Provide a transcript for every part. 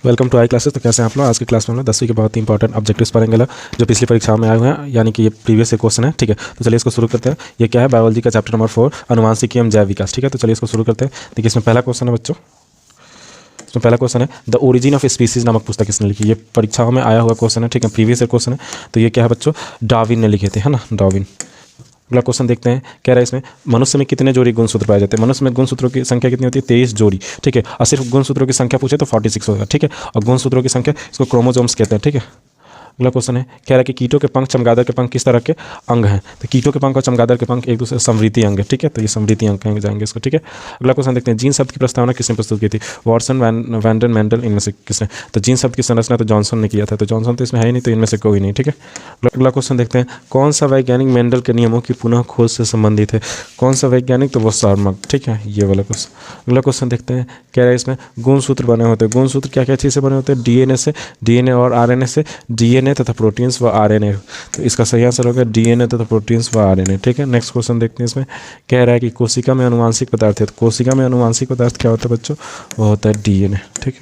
Welcome to I classes. तो कैसे हैं आप लोग? आज की क्लास में हम लोग 10वीं के बहुत ही इंपॉर्टेंट ऑब्जेक्टिव्स पढ़ेंगे जो पिछली परीक्षाओं में आए हुए हैं, यानी कि ये प्रीवियस क्वेश्चन है। ठीक है, तो चलिए इसको शुरू करते हैं। ये क्या है? बायोलॉजी का चैप्टर नंबर 4 अनुवांशिकी एवं जैव विकास। ठीक है, तो चलिए इसको शुरू करते हैं। देखिए इसमें पहला क्वेश्चन है बच्चों, इसमें पहला क्वेश्चन है द ओरिजिन ऑफ स्पीसीज नामक पुस्तक किसने लिखी? ये परीक्षाओं में आया हुआ क्वेश्चन है। ठीक है, प्रीवियस क्वेश्चन है। तो ये क्या है बच्चों? डार्विन ने लिखे थे, है ना, डार्विन। अगला क्वेश्चन देखते हैं, कह रहा है इसमें मनुष्य में कितने जोड़ी गुणसूत्र पाए जाते हैं? मनुष्य में गुणसूत्रों की संख्या कितनी होती है? 23 जोड़ी। ठीक है, और सिर्फ गुणसूत्रों की संख्या पूछे तो 46 होगा। ठीक है, और गुणसूत्रों की संख्या इसको क्रोमोसोम्स कहते हैं। ठीक है, अगला क्वेश्चन है, कह रहा है कि कीटों के पंख चमगादड़ के पंख किस तरह के अंग हैं? तो कीटों के पंख और चमगादड़ के पंख एक दूसरे समृद्धि अंग है। ठीक है, तो ये समृद्धि अंग कहेंगे जाएंगे इसको। ठीक है, अगला क्वेश्चन देखते हैं, जीन शब्द की प्रस्तावना किसने प्रस्तुत की थी? वॉटसन, वैंडन, मेंडल, इनमें से किसने? तो जीन शब्द की संरचना तो जॉनसन ने किया था, तो जॉनसन तो इसमें है ही नहीं, तो इनमें से कोई नहीं। ठीक है, अगला क्वेश्चन देखते हैं, कौन सा वैज्ञानिक मेंडल के नियमों की पुनः खोज से संबंधित है? कौन सा वैज्ञानिक? तो वो सार्मग। ठीक है, ये वाला क्वेश्चन। अगला क्वेश्चन देखते हैं, कह रहा है इसमें गुणसूत्र बने होते हैं। गुणसूत्र क्या क्या चीज़ से बने होते हैं? डीएनए से, डीएनए और आरएनए से, डीएनए तथा प्रोटीन्स व आरएनए। तो इसका सही आंसर होगा डीएनए तथा प्रोटीन्स व आरएनए। ठीक है, नेक्स्ट क्वेश्चन देखते हैं। इसमें कह रहा है कि कोशिका में अनुवांशिक पदार्थ है। तो कोशिका में अनुवांशिक पदार्थ क्या होता है बच्चों? वो होता है डीएनए। ठीक है,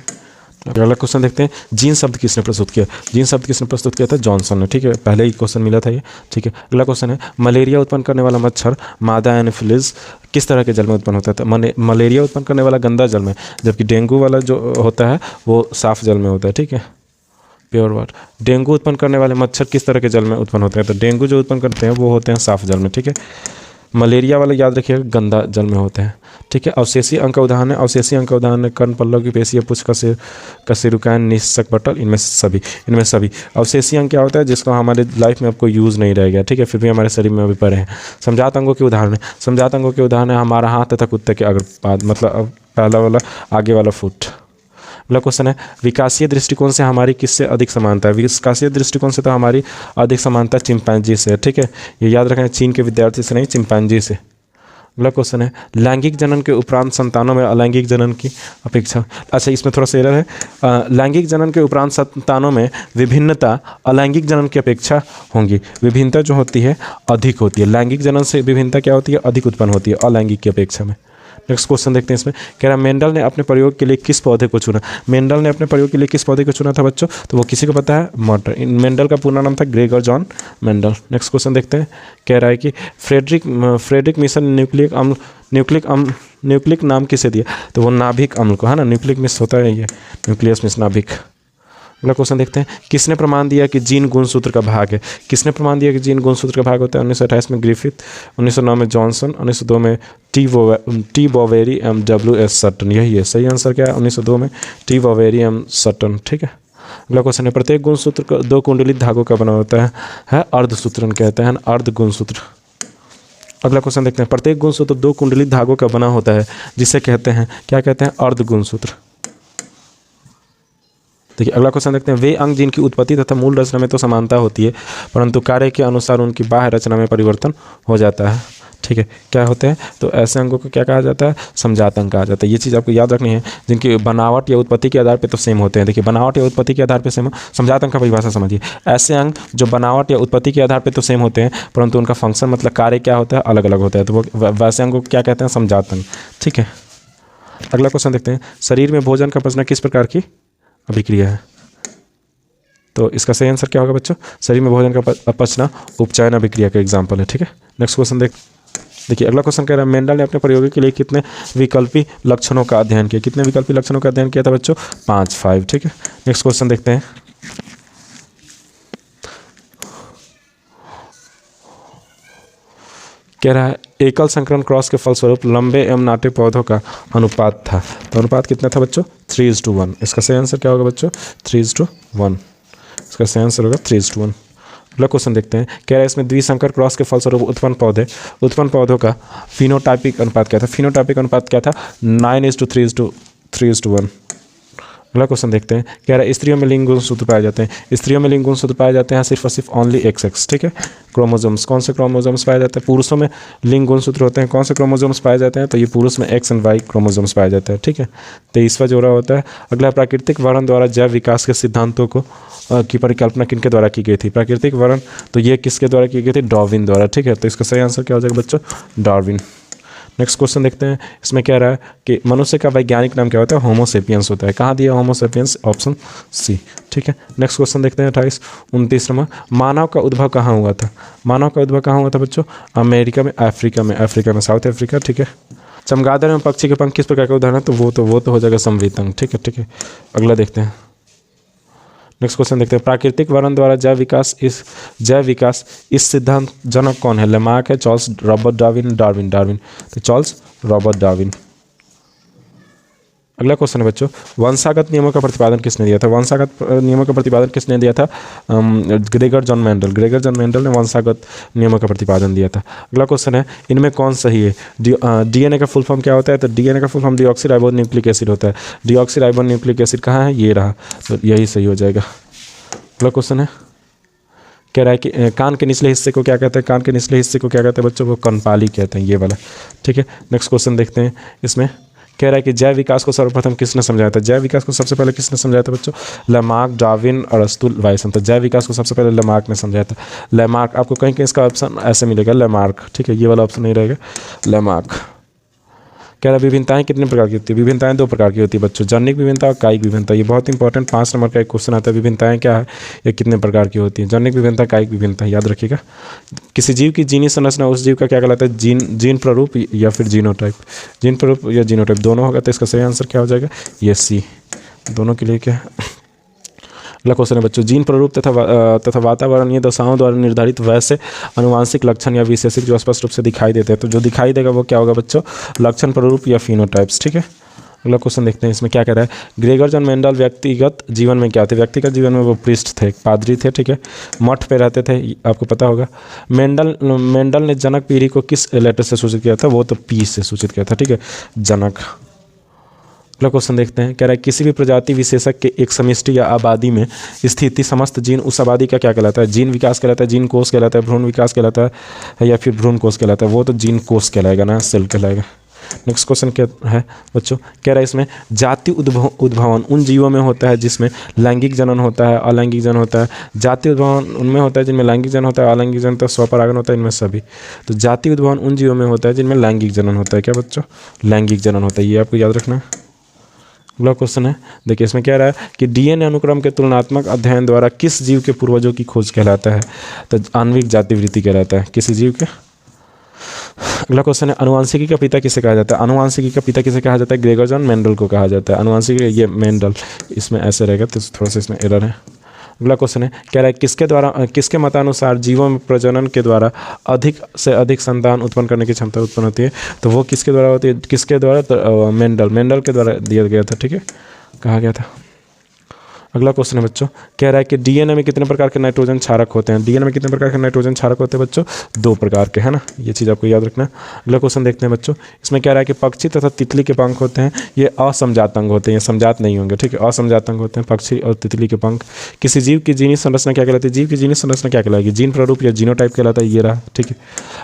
अगला क्वेश्चन देखते हैं, जीन शब्द किसने प्रस्तुत किया? जीन शब्द किसने प्रस्तुत किया था? जॉनसन ने। ठीक है, पहले ही क्वेश्चन मिला था ये। ठीक है, अगला क्वेश्चन है, मलेरिया उत्पन्न करने वाला मच्छर मादा एनोफिलिस किस तरह के जल में उत्पन्न होता है? तो मलेरिया उत्पन्न करने वाला गंदा जल में, जबकि डेंगू वाला जो होता है वो साफ जल में होता है। ठीक है, प्योर वाटर। डेंगू उत्पन्न करने वाले मच्छर किस तरह के जल में उत्पन्न होते हैं? तो डेंगू जो उत्पन्न करते हैं वो होते हैं साफ जल में। ठीक है, मलेरिया वाले याद रखिएगा गंदा जल में होते हैं। ठीक है, अवशेषी अंग का उदाहरण है, अवशेषी अंग का उदाहरण है कर्ण, पल्लव की पेशी, पुच्छ, कशेरुकायन, निषेक पटल, इनमें सभी। अवशेषी अंग क्या होता है? जिसको हमारे लाइफ में अब कोई यूज़ नहीं रह गया। ठीक है, फिर भी हमारे शरीर में अभी पड़े हैं। समझात अंगों के उदाहरण है, समझात अंगों के उदाहरण है हमारा हाथ तथा कुत्ते के अग्रपाद, मतलब पहला वाला आगे वाला फुट। अगला क्वेश्चन है, विकासीय दृष्टिकोण से हमारी किससे अधिक समानता है? विकासीय दृष्टिकोण से तो हमारी अधिक समानता चिंपैंजी से है। ठीक है, ये याद रखें, चीन के विद्यार्थी से नहीं, चिंपैंजी से। अगला क्वेश्चन है, लैंगिक जनन के उपरांत संतानों में अलैंगिक जनन की अपेक्षा। अच्छा, इसमें थोड़ा सा एरर है। लैंगिक जनन के उपरांत संतानों में विभिन्नता अलैंगिक जनन की अपेक्षा होंगी। विभिन्नता जो होती है अधिक होती है। लैंगिक जनन से विभिन्नता क्या होती है? अधिक उत्पन्न होती है अलैंगिक की अपेक्षा में। नेक्स्ट क्वेश्चन देखते हैं। इसमें कह रहा है, मेंडल ने अपने प्रयोग के लिए किस पौधे को चुना? मेंडल ने अपने प्रयोग के लिए किस पौधे को चुना था बच्चों? तो वो किसी को पता है? मटर। मेंडल का पूरा नाम था Gregor John Mendel. Next question देखते हैं, कह रहा है कि फ्रेडरिक मिशन न्यूक्लिक नाम किसे दिया? तो वो नाभिक अम्ल को, है ना, न्यूक्लिक मिस होता है ये, न्यूक्लियस मिस नाभिक। अगला क्वेश्चन देखते हैं, किसने प्रमाण दिया कि जीन गुणसूत्र का भाग है? किसने प्रमाण दिया कि जीन गुणसूत्र का भाग होता है? 1928 में ग्रिफिथ, 1909 में जॉनसन, 1902 में टी बॉवेरी एम W.S. सटन। यही है सही आंसर। क्या है? 1902 में टी बॉवेरी एम सटन। ठीक है, अगला क्वेश्चन है, प्रत्येक गुणसूत्र का 2 कुंडलित धागों का बना होता है अर्धसूत्रन कहते हैं, अर्ध गुणसूत्र। अगला क्वेश्चन देखते हैं, प्रत्येक गुणसूत्र 2 कुंडलित धागों का बना होता है, जिसे कहते हैं, क्या कहते हैं? अर्ध गुणसूत्र। देखिए अगला क्वेश्चन देखते हैं, वे अंग जिनकी उत्पत्ति तथा मूल रचना में तो समानता होती है, परंतु कार्य के अनुसार उनकी बाह्य रचना में परिवर्तन हो जाता है। ठीक है, क्या होते हैं? तो ऐसे अंगों को क्या कहा जाता है? समजात अंग कहा जाता है। ये चीज़ आपको याद रखनी है, जिनकी बनावट या उत्पत्ति के आधार पर तो सेम होते हैं। देखिए, बनावट या उत्पत्ति के आधार पर सेम। समजात अंग का परिभाषा समझिए, ऐसे अंग जो बनावट या उत्पत्ति के आधार पर तो सेम होते हैं, परंतु उनका फंक्शन मतलब कार्य क्या होता है? अलग अलग होता है। तो वो वैसे अंगों को क्या कहते हैं? समजात अंग। ठीक है, अगला क्वेश्चन देखते हैं, शरीर में भोजन का पचना किस प्रकार की अभिक्रिया है? तो इसका सही आंसर क्या होगा बच्चों? शरीर में भोजन का पचना उपचयन अभिक्रिया का एग्जाम्पल है। ठीक है, नेक्स्ट क्वेश्चन देखिए अगला क्वेश्चन कह रहा है, मेंडल ने अपने प्रयोगों के लिए कितने विकल्पी लक्षणों का अध्ययन किया? कितने विकल्पी लक्षणों का अध्ययन किया था बच्चों? 5। ठीक है, नेक्स्ट क्वेश्चन देखते हैं, कह रहा है, एकल संकरण क्रॉस के फलस्वरूप लंबे एवं नाटे पौधों का अनुपात था। तो अनुपात कितना था बच्चों? 3:1। इसका सही आंसर क्या होगा बच्चों? 3:1। इसका सही आंसर होगा 3:1। अगला क्वेश्चन देखते हैं, कह रहा है, इसमें द्विसंकर क्रॉस के फलस्वरूप उत्पन्न पौधों का फिनोटाइपिक अनुपात क्या था? फिनोटाइपिक अनुपात क्या था? 9:3:1। अगला क्वेश्चन देखते हैं, कह रहा है, स्त्रियों में लिंग गुणसूत्र पाए जाते हैं। स्त्रियों में लिंग गुणसूत्र पाए जाते हैं सिर्फ और सिर्फ ओनली XX। ठीक है, क्रोमोसोम्स। कौन से क्रोमोसोम्स पाए जाते हैं? पुरुषों में लिंग गुणसूत्र होते हैं। कौन से क्रोमोसोम्स पाए जाते हैं? तो ये पुरुष में X और Y क्रोमोसोम्स पाए जाते हैं। ठीक है, 23वां जोड़ा होता है। अगला, प्राकृतिक वर्ण द्वारा जैव विकास के सिद्धांतों को की परिकल्पना किनके द्वारा की गई थी? प्राकृतिक वर्ण, तो ये किसके द्वारा की गई थी? डार्विन द्वारा। ठीक है, तो इसका सही आंसर क्या हो जाएगा बच्चों? डार्विन। नेक्स्ट क्वेश्चन देखते हैं, इसमें क्या रहा है कि मनुष्य का वैज्ञानिक नाम क्या होता है? होमो सेपियंस होता है। कहाँ दिया होमो सेपियंस? Option C. ठीक है, नेक्स्ट क्वेश्चन देखते हैं 28 29वां, मानव का उद्भव कहाँ हुआ था? मानव का उद्भव कहाँ हुआ था बच्चों? अमेरिका में, अफ्रीका में, साउथ अफ्रीका। ठीक है, चमगादड़ में पक्षी के पंख किस प्रकार का उदाहरण है? तो वो तो हो जाएगा संवृतंग। ठीक है, अगला देखते हैं। नेक्स्ट क्वेश्चन देखते हैं, प्राकृतिक वर्ण द्वारा जैव विकास इस सिद्धांत जनक कौन है? लेमार्क है, चार्ल्स रॉबर्ट डार्विन। तो चार्ल्स रॉबर्ट डार्विन। अगला क्वेश्चन है बच्चों, वंशागत नियमों का प्रतिपादन किसने दिया था? वंशागत नियमों का प्रतिपादन किसने दिया था? ग्रेगर जॉन मेंडल ने वंशागत नियमों का प्रतिपादन दिया था। अगला क्वेश्चन है, इनमें कौन सही है? डीएनए का फुल फॉर्म क्या होता है? तो डीएनए का full form deoxyribo nucleic acid होता है। डीऑक्सीराइबो न्यूक्लिक एसिड कहाँ है? ये रहा, तो यही सही हो जाएगा। अगला क्वेश्चन है, कह रहा है कि कान के निचले हिस्से को क्या कहते हैं? कान के निचले हिस्से को क्या कहते हैं बच्चों? वो कनपाली कहते हैं, ये वाला। ठीक है, नेक्स्ट क्वेश्चन देखते हैं, इसमें कह रहा है कि जैव विकास को सर्वप्रथम किसने समझाया था? जैव विकास को सबसे पहले किसने समझाया था बच्चों? लेमार्क, डार्विन, अरस्तु, वायसन। तो जैव विकास को सबसे पहले लेमार्क ने समझाया था। लेमार्क, आपको कहीं कहीं इसका ऑप्शन ऐसे मिलेगा, लेमार्क। ठीक है, ये वाला ऑप्शन नहीं रहेगा, लेमार्क। कह रहा है विभिन्नताएं कितने प्रकार की होती है? विभिन्नताएं 2 प्रकार की होती है बच्चों, जनिक विभिन्नता और कायिक विभिन्नता। ये बहुत इंपॉर्टेंट 5 नंबर का एक क्वेश्चन आता है, विभिन्नताएं क्या है या कितने प्रकार की होती है? जनिक विभिन्नता, कायिक विभिन्नता, याद रखिएगा। किसी जीव की जीनी संरचना उस जीव का क्या कहलाता है? जीन प्ररूप या फिर जीनोटाइप। जीन प्ररूप या जीनोटाइप दोनों होगा, तो इसका सही आंसर क्या हो जाएगा? ये सी। दोनों के लिए क्या है? अगला क्वेश्चन है बच्चों, जीन प्ररूप तथा वातावरणीय दशाओं द्वारा निर्धारित वैसे अनुवांशिक लक्षण या विशेषक जो स्पष्ट रूप से दिखाई देते हैं, तो जो दिखाई देगा वो क्या होगा बच्चों? लक्षण प्ररूप या फिनोटाइप्स। ठीक है, अगला क्वेश्चन देखते हैं, इसमें क्या कह रहा है? ग्रेगर जॉन मेंडल व्यक्तिगत जीवन में क्या थे? व्यक्तिगत जीवन में वो प्रीस्ट थे, पादरी थे। ठीक है, मठ पे रहते थे, आपको पता होगा। मेंडल ने जनक पीढ़ी को किस लेटर से सूचित किया था? वो तो पी से सूचित किया था। ठीक है, जनक। अगला क्वेश्चन देखते हैं, कह रहा है किसी भी प्रजाति विशेषक के एक समष्टि या आबादी में स्थिति समस्त जीन उस आबादी का क्या कहलाता है? जीन विकास कहलाता है, जीन कोष कहलाता है, भ्रूण विकास कहलाता है या फिर भ्रूण कोष कहलाता है? वो तो जीन कोष कहलाएगा ना, सेल कहलाएगा। नेक्स्ट क्वेश्चन क्या है बच्चों? कह रहा है इसमें जाति उद्भवन उन जीवों में होता है जिसमें लैंगिक जनन होता है, अलैंगिक जनन होता है। जाति उद्भवन उनमें होता है जिनमें लैंगिक जनन होता है, अलैंगिक जनन तो स्वपरागण होता है, इनमें सभी। तो जाति उद्भवन उन जीवों में होता है जिनमें लैंगिक जनन होता है। क्या बच्चों? लैंगिक जनन होता है, ये आपको याद रखना है। अगला क्वेश्चन है, देखिए इसमें क्या रहा है कि डीएनए अनुक्रम के तुलनात्मक अध्ययन द्वारा किस जीव के पूर्वजों की खोज कहलाता है? तो आणविक जातिवृत्ति कहलाता है किसी जीव के। अगला क्वेश्चन है, अनुवांशिकी का पिता किसे कहा जाता है? अनुवांशिकी का पिता किसे कहा जाता है? ग्रेगर जॉन मेंडल को कहा जाता है। अनुवांशिकी ये मेंडल, इसमें ऐसे रहेगा, तो थोड़ा सा इसमें एरर है। अगला क्वेश्चन है, कह रहा है किसके मतानुसार जीवों में प्रजनन के द्वारा अधिक से अधिक संतान उत्पन्न करने की क्षमता उत्पन्न होती है? तो वो किसके द्वारा होती है? किसके द्वारा? तो मेंडल के द्वारा दिया गया था। ठीक है, कहा गया था। अगला क्वेश्चन है बच्चों, कह रहा है कि डीएनए में कितने प्रकार के नाइट्रोजन क्षारक होते हैं? डीएनए में कितने प्रकार के नाइट्रोजन क्षारक होते हैं बच्चों? 2 प्रकार के, है ना, ये चीज़ आपको याद रखना है। अगला क्वेश्चन देखते हैं बच्चों, इसमें कह रहा है कि पक्षी तथा तितली के पंख होते हैं, ये असमजात अंग होते हैं, ये समजात नहीं होंगे। ठीक है, असमजात अंग होते हैं पक्षी और तितली के पंख। किसी जीव की जीनी संरचना क्या कहलाती है? जीव की जीनी संरचना क्या कहलाएगी? जीन प्ररूप या जीनोटाइप कहलाता है, ये रहा। ठीक है,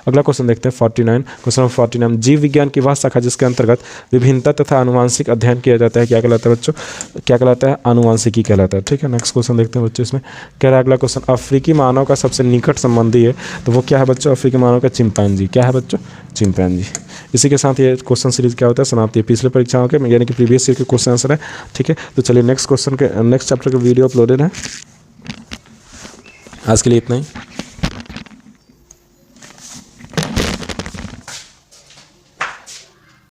अगला क्वेश्चन देखते हैं 49, क्वेश्चन 49, जीव विज्ञान की वह शाखा जिसके अंतर्गत विभिन्नता तथा अनुवांशिक अध्ययन किया जाता है क्या कहलाता है बच्चों? क्या कहलाता है? अनुवांशिकी कहलाता है। ठीक है, नेक्स्ट क्वेश्चन देखते हैं बच्चों, इसमें कह रहा है अगला क्वेश्चन, अफ्रीकी मानव का सबसे निकट संबंधी है, तो वो क्या है बच्चों? अफ्रीकी मानव का चिंपैंजी। क्या है बच्चों? चिंपैंजी। इसी के साथ ये क्वेश्चन सीरीज क्या होता है? समाप्ति। पिछले परीक्षाओं के यानी कि प्रीवियस ईयर के क्वेश्चन आंसर है। ठीक है, तो चलिए नेक्स्ट चैप्टर का वीडियो अपलोडेड है। आज के लिए इतना ही।